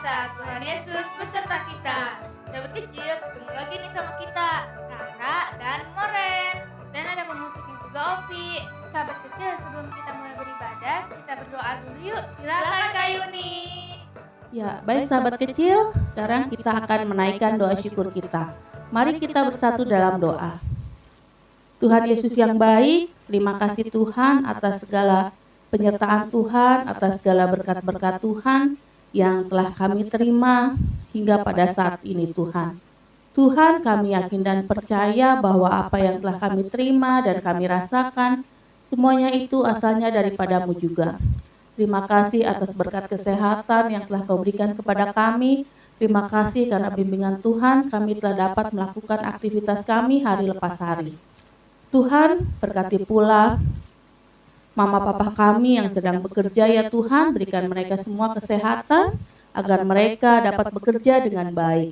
kuasa, Tuhan Yesus beserta kita. Sahabat kecil, ketemu lagi nih sama kita, Kakak dan Moren. Dan ada pemusiknya juga Ovi. Sahabat kecil, sebelum kita mulai beribadah, kita berdoa dulu yuk. Silakan Kak Yuni. Ya, baik sahabat kecil, sekarang kita akan menaikkan doa syukur kita. Mari kita bersatu dalam doa. Tuhan Yesus yang baik, terima kasih Tuhan atas segala penyertaan Tuhan, atas segala berkat-berkat Tuhan yang telah kami terima hingga pada saat ini Tuhan. Tuhan, kami yakin dan percaya bahwa apa yang telah kami terima dan kami rasakan, semuanya itu asalnya daripadamu juga. Terima kasih atas berkat kesehatan yang telah Kau berikan kepada kami. Terima kasih karena bimbingan Tuhan kami telah dapat melakukan aktivitas kami hari lepas hari. Tuhan, berkati pula mama papa kami yang sedang bekerja ya Tuhan, berikan mereka semua kesehatan agar mereka dapat bekerja dengan baik.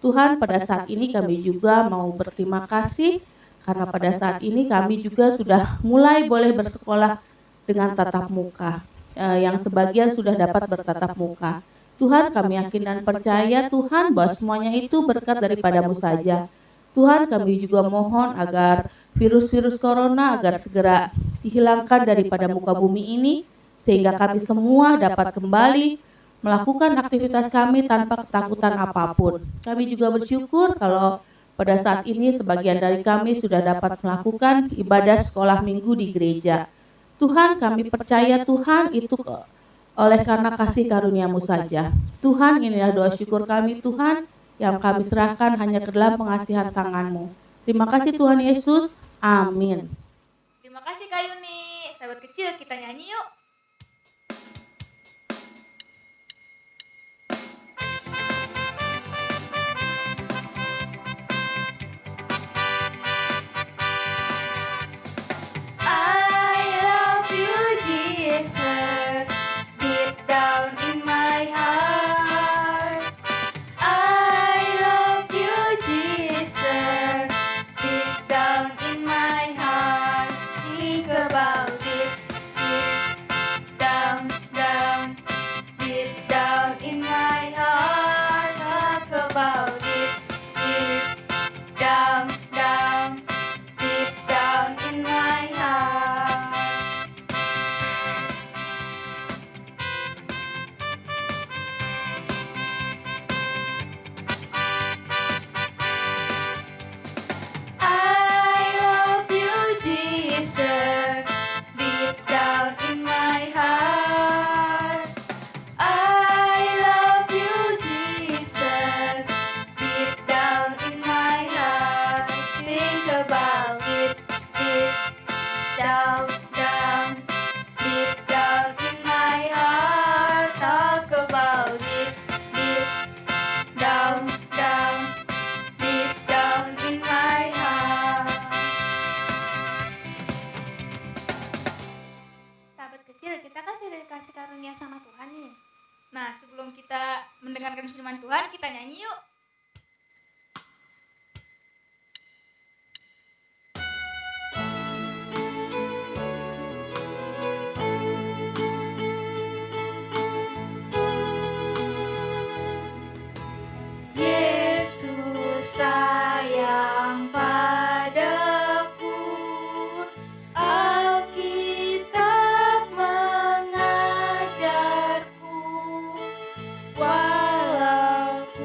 Tuhan, pada saat ini kami juga mau berterima kasih karena pada saat ini kami juga sudah mulai boleh bersekolah dengan tatap muka. Yang sebagian sudah dapat bertatap muka. Tuhan, kami yakin dan percaya Tuhan bahwa semuanya itu berkat daripadamu saja. Tuhan, kami juga mohon agar virus-virus corona agar segera dihilangkan daripada muka bumi ini, sehingga kami semua dapat kembali melakukan aktivitas kami tanpa ketakutan apapun. Kami juga bersyukur kalau pada saat ini sebagian dari kami sudah dapat melakukan ibadah sekolah minggu di gereja. Tuhan, kami percaya Tuhan itu oleh karena kasih karunia-Mu saja. Tuhan, inilah doa syukur kami Tuhan yang kami serahkan hanya ke dalam pengasihan tangan-Mu. Terima kasih Tuhan Yesus. Amin. Terima kasih Kak Yuni. Sahabat kecil, kita nyanyi yuk. Nah, sebelum kita mendengarkan firman Tuhan, kita nyanyi yuk. Yesus sayang padaku, Alkitab mengajarku, walau ku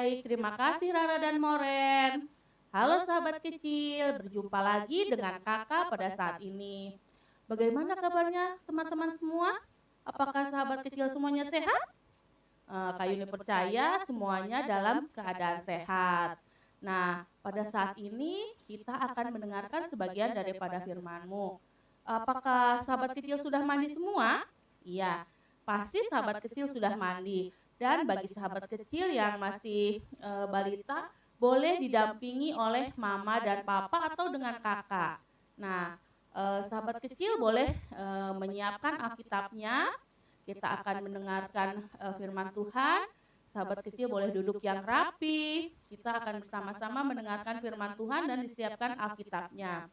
Baik, terima kasih Rara dan Moren. Halo sahabat kecil, berjumpa lagi dengan kakak pada saat ini. Bagaimana kabarnya teman-teman semua? Apakah sahabat kecil semuanya sehat? Kak Yuni percaya semuanya dalam keadaan sehat. Nah, pada saat ini kita akan mendengarkan sebagian daripada firman-Mu. Apakah sahabat kecil sudah mandi semua? Iya, pasti sahabat kecil sudah mandi. Dan bagi sahabat kecil yang masih balita, boleh didampingi oleh mama dan papa atau dengan kakak. Nah, sahabat kecil boleh menyiapkan Alkitabnya. Kita akan mendengarkan firman Tuhan. Sahabat kecil boleh duduk yang rapi. Kita akan bersama-sama mendengarkan firman Tuhan dan disiapkan Alkitabnya.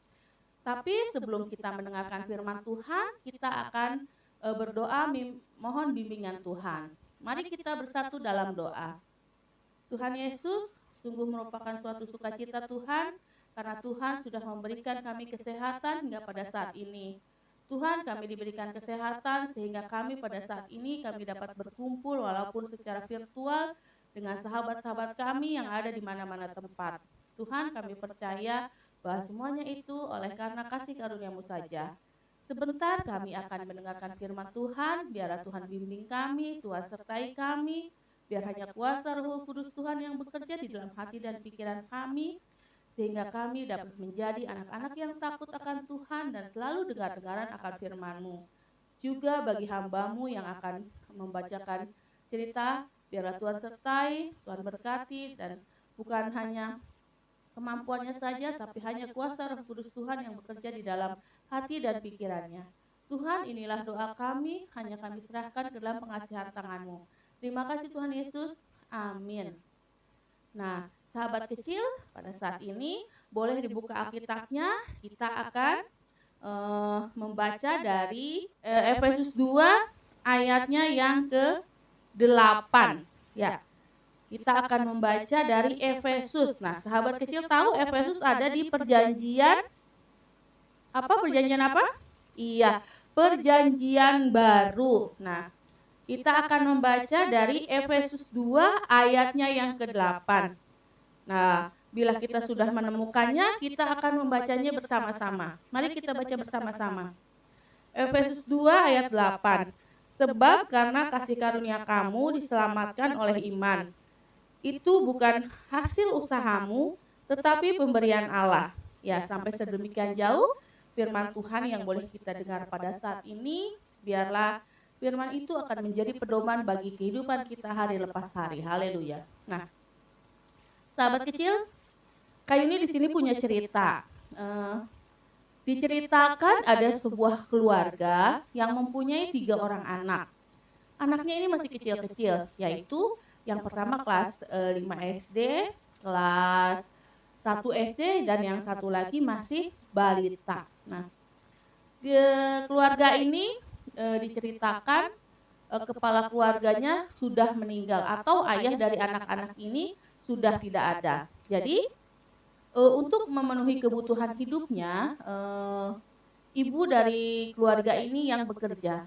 Tapi sebelum kita mendengarkan firman Tuhan, kita akan berdoa mohon bimbingan Tuhan. Mari kita bersatu dalam doa. Tuhan Yesus, sungguh merupakan suatu sukacita Tuhan, karena Tuhan sudah memberikan kami kesehatan hingga pada saat ini. Tuhan, kami diberikan kesehatan sehingga kami pada saat ini kami dapat berkumpul walaupun secara virtual dengan sahabat-sahabat kami yang ada di mana-mana tempat. Tuhan, kami percaya bahwa semuanya itu oleh karena kasih karunia-Mu saja. Sebentar kami akan mendengarkan firman Tuhan, biarlah Tuhan bimbing kami, Tuhan sertai kami, biar hanya kuasa Roh Kudus Tuhan yang bekerja di dalam hati dan pikiran kami, sehingga kami dapat menjadi anak-anak yang takut akan Tuhan dan selalu dengar-dengaran akan firman-Mu. Juga bagi hamba-Mu yang akan membacakan cerita, biarlah Tuhan sertai, Tuhan berkati, dan bukan hanya kemampuannya saja, tapi hanya kuasa Roh Kudus Tuhan yang bekerja di dalam hati dan pikirannya. Tuhan, inilah doa kami, hanya kami serahkan ke dalam pengasihan tangan-Mu. Terima kasih Tuhan Yesus, amin. Nah, sahabat kecil, pada saat ini boleh dibuka Alkitabnya, kita akan membaca dari Efesus 2 ayatnya yang ke-8. Ya. Kita akan membaca dari Efesus. Nah, sahabat kecil tahu Efesus ada di perjanjian apa? Perjanjian apa? Iya, perjanjian baru. Nah, kita akan membaca dari Efesus 2 ayatnya yang ke-8. Nah, bila kita sudah menemukannya, kita akan membacanya bersama-sama. Mari kita baca bersama-sama. Efesus 2 ayat 8. Sebab karena kasih karunia kamu diselamatkan oleh iman. Itu bukan hasil usahamu, tetapi pemberian Allah. Ya, sampai sedemikian jauh firman Tuhan yang boleh kita dengar pada saat ini, biarlah firman itu akan menjadi pedoman bagi kehidupan kita hari lepas hari. Haleluya. Nah, sahabat kecil, Kak Yuni di sini punya cerita. Diceritakan ada sebuah keluarga yang mempunyai 3 orang anak. Anaknya ini masih kecil-kecil, yaitu yang pertama kelas 5 SD, kelas 1 SD, dan yang satu lagi masih balita. Nah, di keluarga ini diceritakan kepala keluarganya sudah meninggal atau ayah dari anak-anak ini sudah tidak ada. Jadi untuk memenuhi kebutuhan hidupnya, ibu dari keluarga ini yang bekerja.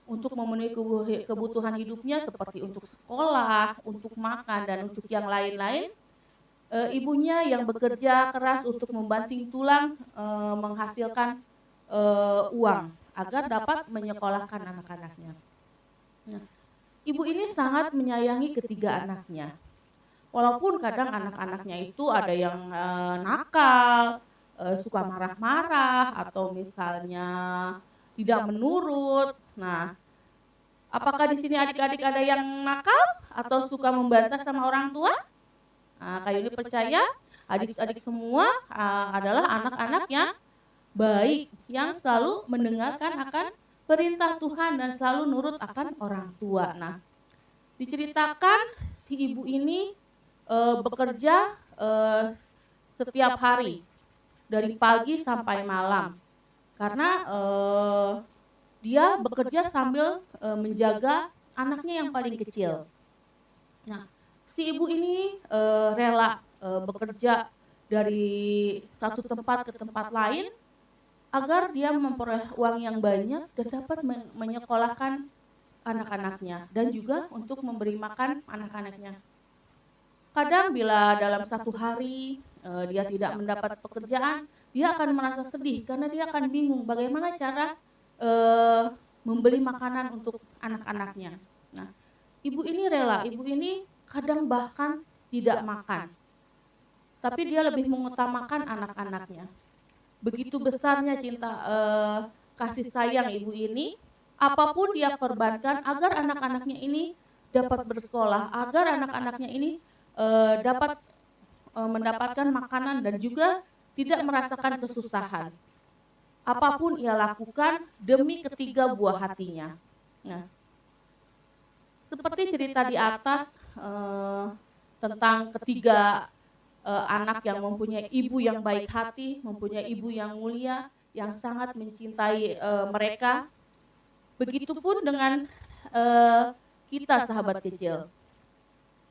Untuk memenuhi kebutuhan hidupnya seperti untuk sekolah, untuk makan, dan untuk yang lain-lain, ibunya yang bekerja keras untuk membanting tulang menghasilkan uang agar dapat menyekolahkan anak-anaknya. Nah, ibu ini sangat menyayangi ketiga anaknya. Walaupun kadang anak-anaknya itu ada yang nakal, suka marah-marah, atau misalnya tidak menurut. Nah, apakah di sini adik-adik ada yang nakal atau suka membantah sama orang tua? Nah, Kak Yuni percaya adik-adik semua adalah anak-anak yang baik, yang selalu mendengarkan akan perintah Tuhan dan selalu nurut akan orang tua. Nah, diceritakan si ibu ini bekerja setiap hari dari pagi sampai malam karena dia bekerja sambil menjaga anaknya yang paling kecil. Nah, si ibu ini rela bekerja dari satu tempat ke tempat lain agar dia memperoleh uang yang banyak dan dapat menyekolahkan anak-anaknya dan juga untuk memberi makan anak-anaknya. Kadang bila dalam satu hari dia tidak mendapat pekerjaan, dia akan merasa sedih karena dia akan bingung bagaimana cara membeli makanan untuk anak-anaknya. Nah, ibu ini rela, ibu ini kadang bahkan tidak makan, tapi dia lebih mengutamakan anak-anaknya. Begitu besarnya cinta kasih sayang ibu ini, apapun dia korbankan agar anak-anaknya ini dapat bersekolah, agar anak-anaknya ini dapat mendapatkan makanan dan juga tidak merasakan kesusahan. Apapun ia lakukan demi ketiga buah hatinya. Nah, seperti cerita di atas tentang ketiga anak yang mempunyai ibu yang baik hati, mempunyai ibu yang mulia, yang sangat mencintai mereka. Begitupun dengan kita sahabat kecil.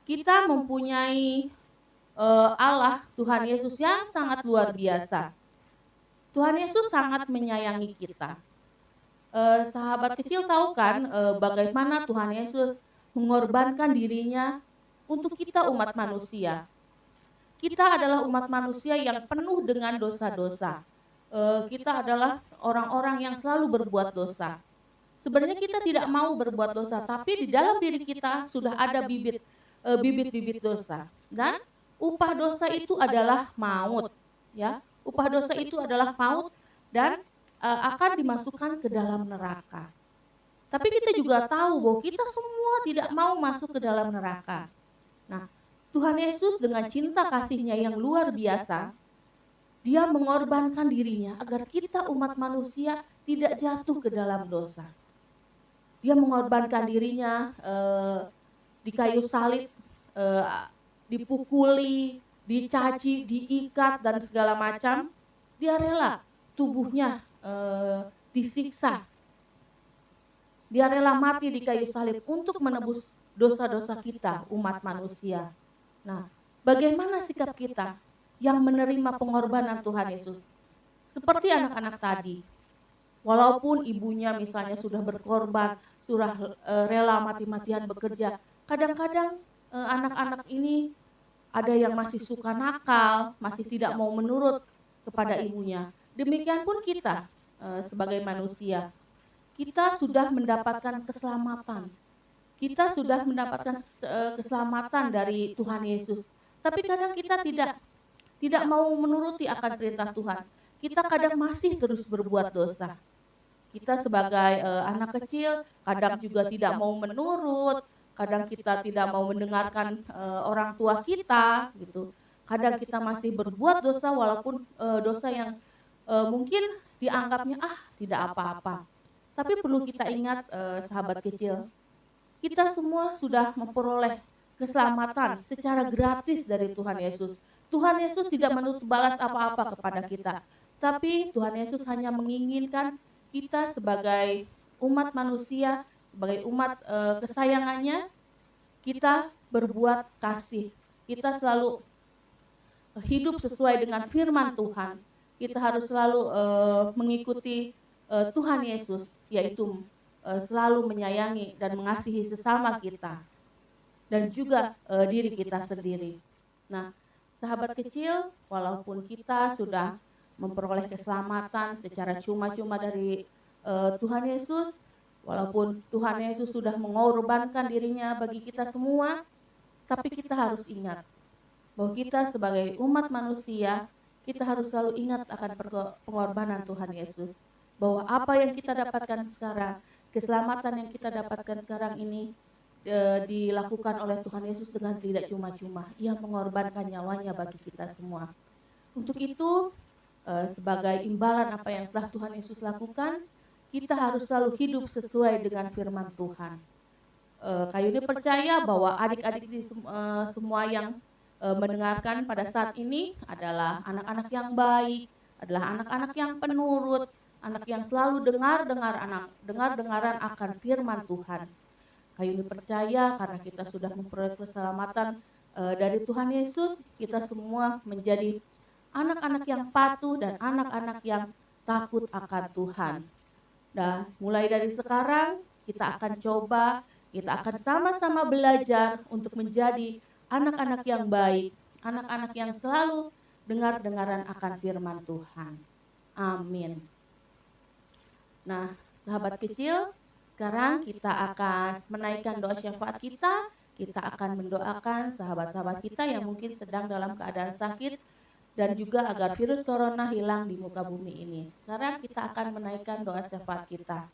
Kita mempunyai Allah, Tuhan Yesus yang sangat luar biasa. Tuhan Yesus sangat menyayangi kita. Sahabat kecil tahu kan bagaimana Tuhan Yesus mengorbankan dirinya untuk kita umat manusia. Kita adalah umat manusia yang penuh dengan dosa-dosa. Kita adalah orang-orang yang selalu berbuat dosa. Sebenarnya kita tidak mau berbuat dosa, tapi di dalam diri kita sudah ada bibit-bibit dosa. Dan upah dosa itu adalah maut, ya. Upah dosa itu adalah maut dan akan dimasukkan ke dalam neraka. Tapi kita juga tahu bahwa kita semua tidak mau masuk ke dalam neraka. Nah, Tuhan Yesus dengan cinta kasih-Nya yang luar biasa, Dia mengorbankan dirinya agar kita umat manusia tidak jatuh ke dalam dosa. Dia mengorbankan dirinya di kayu salib, dipukuli, dicaci, diikat dan segala macam. Dia rela tubuhnya disiksa. Dia rela mati di kayu salib untuk menebus dosa-dosa kita umat manusia. Nah, bagaimana sikap kita yang menerima pengorbanan Tuhan Yesus? Seperti anak-anak tadi, walaupun ibunya misalnya sudah berkorban, sudah rela mati-matian bekerja, kadang-kadang anak-anak ini ada yang masih suka nakal, masih tidak mau menurut kepada ibunya. Demikian pun kita sebagai manusia, kita sudah mendapatkan keselamatan. Kita sudah mendapatkan keselamatan dari Tuhan Yesus. Tapi kadang kita tidak mau menuruti akan perintah Tuhan. Kita kadang masih terus berbuat dosa. Kita sebagai anak kecil kadang juga tidak mau menurut, kadang kita tidak mau mendengarkan orang tua kita gitu. Kadang kita masih berbuat dosa walaupun dosa yang mungkin dianggapnya tidak apa-apa. Tapi perlu kita ingat sahabat kecil, kita semua sudah memperoleh keselamatan secara gratis dari Tuhan Yesus. Tuhan Yesus tidak menuntut balas apa-apa kepada kita. Tapi Tuhan Yesus hanya menginginkan kita sebagai umat manusia, sebagai umat kesayangannya, kita berbuat kasih. Kita selalu hidup sesuai dengan firman Tuhan. Kita harus selalu mengikuti Tuhan Yesus, yaitu selalu menyayangi dan mengasihi sesama kita dan juga diri kita sendiri. Nah, sahabat kecil, walaupun kita sudah memperoleh keselamatan secara cuma-cuma dari Tuhan Yesus, walaupun Tuhan Yesus sudah mengorbankan dirinya bagi kita semua, tapi kita harus ingat bahwa kita sebagai umat manusia, kita harus selalu ingat akan pengorbanan Tuhan Yesus. Bahwa apa yang kita dapatkan sekarang, keselamatan yang kita dapatkan sekarang ini dilakukan oleh Tuhan Yesus dengan tidak cuma-cuma. Ia mengorbankan nyawanya bagi kita semua. Untuk itu, sebagai imbalan apa yang telah Tuhan Yesus lakukan, kita harus selalu hidup sesuai dengan firman Tuhan. Kayuni percaya bahwa adik-adik semua yang mendengarkan pada saat ini adalah anak-anak yang baik, adalah anak-anak yang penurut, anak yang selalu dengar-dengaran akan firman Tuhan. Kayuni percaya karena kita sudah memperoleh keselamatan dari Tuhan Yesus, kita semua menjadi anak-anak yang patuh dan anak-anak yang takut akan Tuhan. Dan mulai dari sekarang kita akan coba, kita akan sama-sama belajar untuk menjadi anak-anak yang baik, anak-anak yang selalu dengar-dengaran akan firman Tuhan. Amin. Nah, sahabat kecil, sekarang kita akan menaikkan doa syafaat kita. Kita akan mendoakan sahabat-sahabat kita yang mungkin sedang dalam keadaan sakit dan juga agar virus corona hilang di muka bumi ini. Sekarang kita akan menaikkan doa syafaat kita.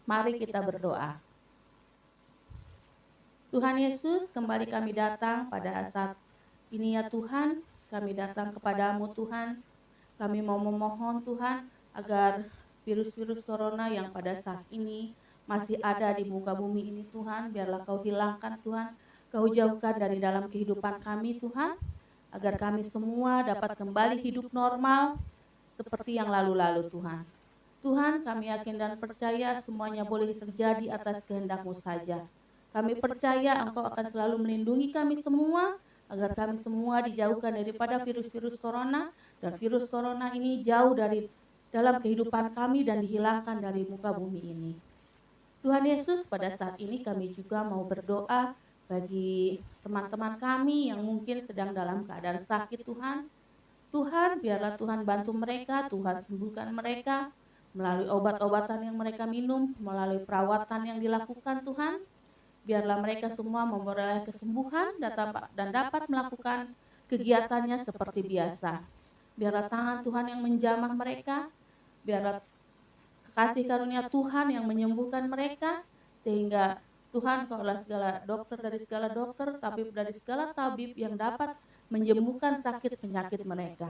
Mari kita berdoa. Tuhan Yesus, kembali kami datang pada saat ini ya Tuhan. Kami datang kepadamu Tuhan. Kami mau memohon Tuhan agar virus-virus corona yang pada saat ini masih ada di muka bumi ini Tuhan, biarlah Kau hilangkan Tuhan, Kau jauhkan dari dalam kehidupan kami Tuhan, agar kami semua dapat kembali hidup normal seperti yang lalu-lalu Tuhan. Tuhan, kami yakin dan percaya semuanya boleh terjadi atas kehendak-Mu saja. Kami percaya Engkau akan selalu melindungi kami semua, agar kami semua dijauhkan daripada virus-virus corona, dan virus corona ini jauh dari dalam kehidupan kami dan dihilangkan dari muka bumi ini. Tuhan Yesus, pada saat ini kami juga mau berdoa bagi teman-teman kami yang mungkin sedang dalam keadaan sakit Tuhan. Tuhan, biarlah Tuhan bantu mereka, Tuhan sembuhkan mereka melalui obat-obatan yang mereka minum, melalui perawatan yang dilakukan Tuhan. Biarlah mereka semua memperoleh kesembuhan dan dapat melakukan kegiatannya seperti biasa. Biarlah tangan Tuhan yang menjamah mereka, biarlah kasih karunia Tuhan yang menyembuhkan mereka, sehingga Tuhan Kau adalah segala dokter dari segala dokter, tabib dari segala tabib yang dapat menyembuhkan sakit penyakit mereka.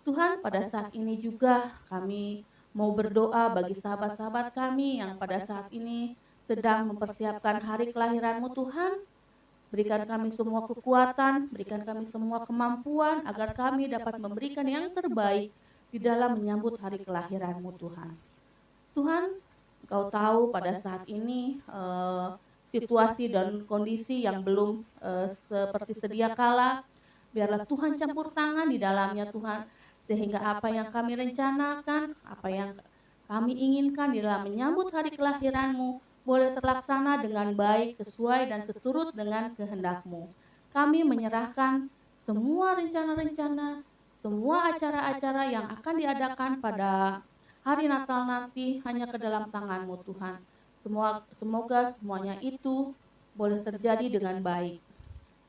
Tuhan, pada saat ini juga kami mau berdoa bagi sahabat-sahabat kami yang pada saat ini sedang mempersiapkan hari kelahiran-Mu Tuhan. Berikan kami semua kekuatan, berikan kami semua kemampuan agar kami dapat memberikan yang terbaik di dalam menyambut hari kelahiran-Mu Tuhan. Tuhan, Engkau tahu pada saat ini situasi dan kondisi yang belum seperti sedia kala. Biarlah Tuhan campur tangan di dalamnya Tuhan, sehingga apa yang kami rencanakan, apa yang kami inginkan di dalam menyambut hari kelahiran-Mu boleh terlaksana dengan baik, sesuai dan seturut dengan kehendak-Mu. Kami menyerahkan semua rencana-rencana, semua acara-acara yang akan diadakan pada hari Natal nanti hanya ke dalam tangan-Mu Tuhan. Semoga semuanya itu boleh terjadi dengan baik.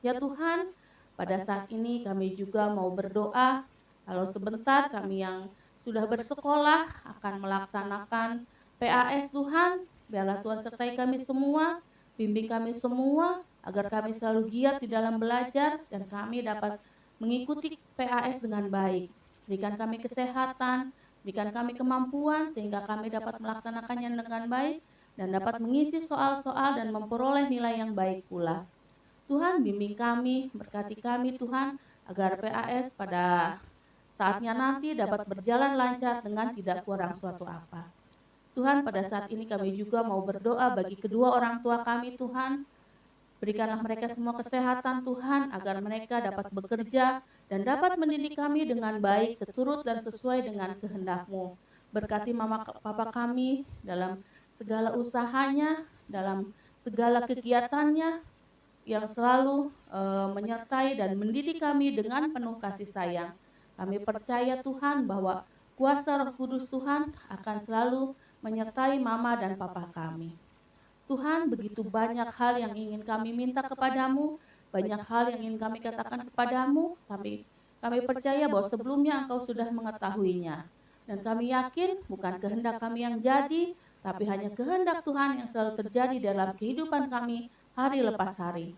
Ya Tuhan, pada saat ini kami juga mau berdoa, kalau sebentar kami yang sudah bersekolah akan melaksanakan PAS Tuhan, biarlah Tuhan sertai kami semua, bimbing kami semua, agar kami selalu giat di dalam belajar dan kami dapat mengikuti PAS dengan baik. Berikan kami kesehatan, berikan kami kemampuan sehingga kami dapat melaksanakannya dengan baik dan dapat mengisi soal-soal dan memperoleh nilai yang baik pula. Tuhan, bimbing kami, berkati kami Tuhan, agar PAS pada saatnya nanti dapat berjalan lancar dengan tidak kurang suatu apa. Tuhan, pada saat ini kami juga mau berdoa bagi kedua orang tua kami Tuhan. Berikanlah mereka semua kesehatan Tuhan, agar mereka dapat bekerja dan dapat mendidik kami dengan baik, seturut dan sesuai dengan kehendak-Mu. Berkati mama papa kami dalam segala usahanya, dalam segala kegiatannya, yang selalu menyertai dan mendidik kami dengan penuh kasih sayang. Kami percaya Tuhan bahwa kuasa Roh Kudus Tuhan akan selalu menyertai mama dan papa kami. Tuhan, begitu banyak hal yang ingin kami minta kepadamu, banyak hal yang ingin kami katakan kepadamu, tapi kami percaya bahwa sebelumnya Engkau sudah mengetahuinya. Dan kami yakin bukan kehendak kami yang jadi, tapi hanya kehendak Tuhan yang selalu terjadi dalam kehidupan kami hari lepas hari.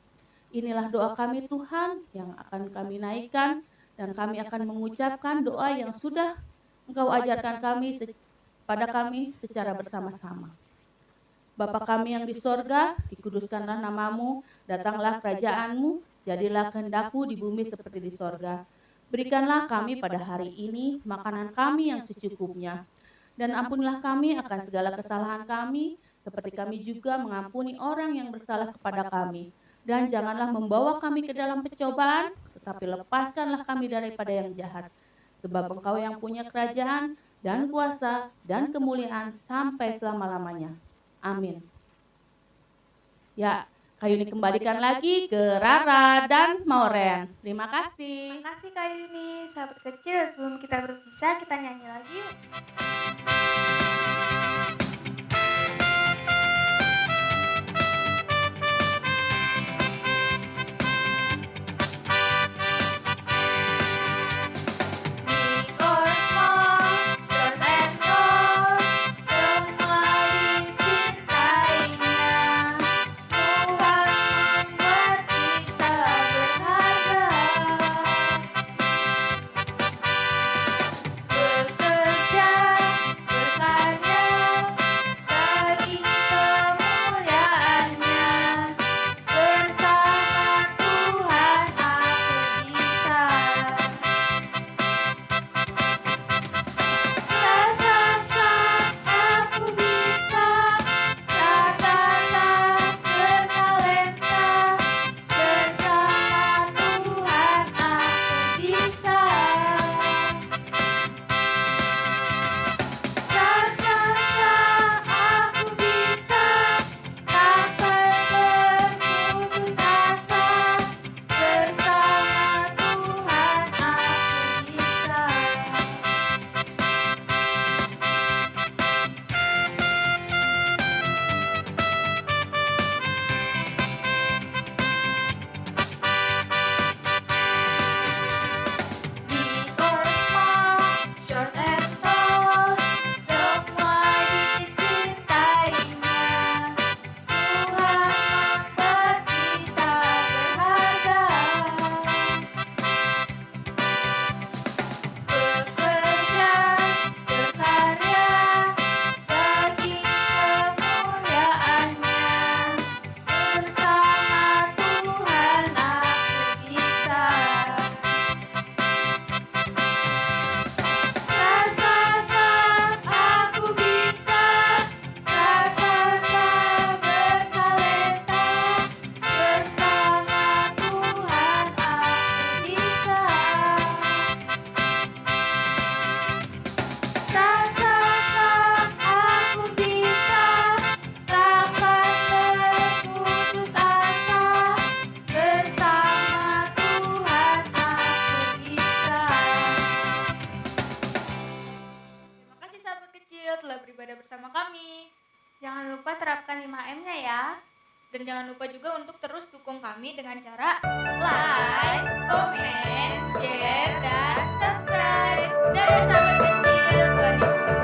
Inilah doa kami Tuhan yang akan kami naikkan, dan kami akan mengucapkan doa yang sudah Engkau ajarkan pada kami secara bersama-sama. Bapa kami yang di sorga, dikuduskanlah namamu, datanglah kerajaan-Mu, jadilah kehendak-Mu di bumi seperti di sorga. Berikanlah kami pada hari ini makanan kami yang secukupnya, dan ampunilah kami akan segala kesalahan kami, seperti kami juga mengampuni orang yang bersalah kepada kami. Dan janganlah membawa kami ke dalam pencobaan, tetapi lepaskanlah kami daripada yang jahat. Sebab Engkau yang punya kerajaan dan kuasa dan kemuliaan sampai selama-lamanya. Amin. Ya, Kayuni kembalikan lagi ke Rara dan Mauren. Terima kasih. Terima kasih Kak Yuni. Sahabat kecil, sebelum kita berpisah, kita nyanyi lagi yuk. telah beribadah bersama kami. Jangan lupa terapkan 5M-nya ya. Dan jangan lupa juga untuk terus dukung kami dengan cara like, comment, share, dan subscribe. Dadah sahabat kecil, Tuhan Yesus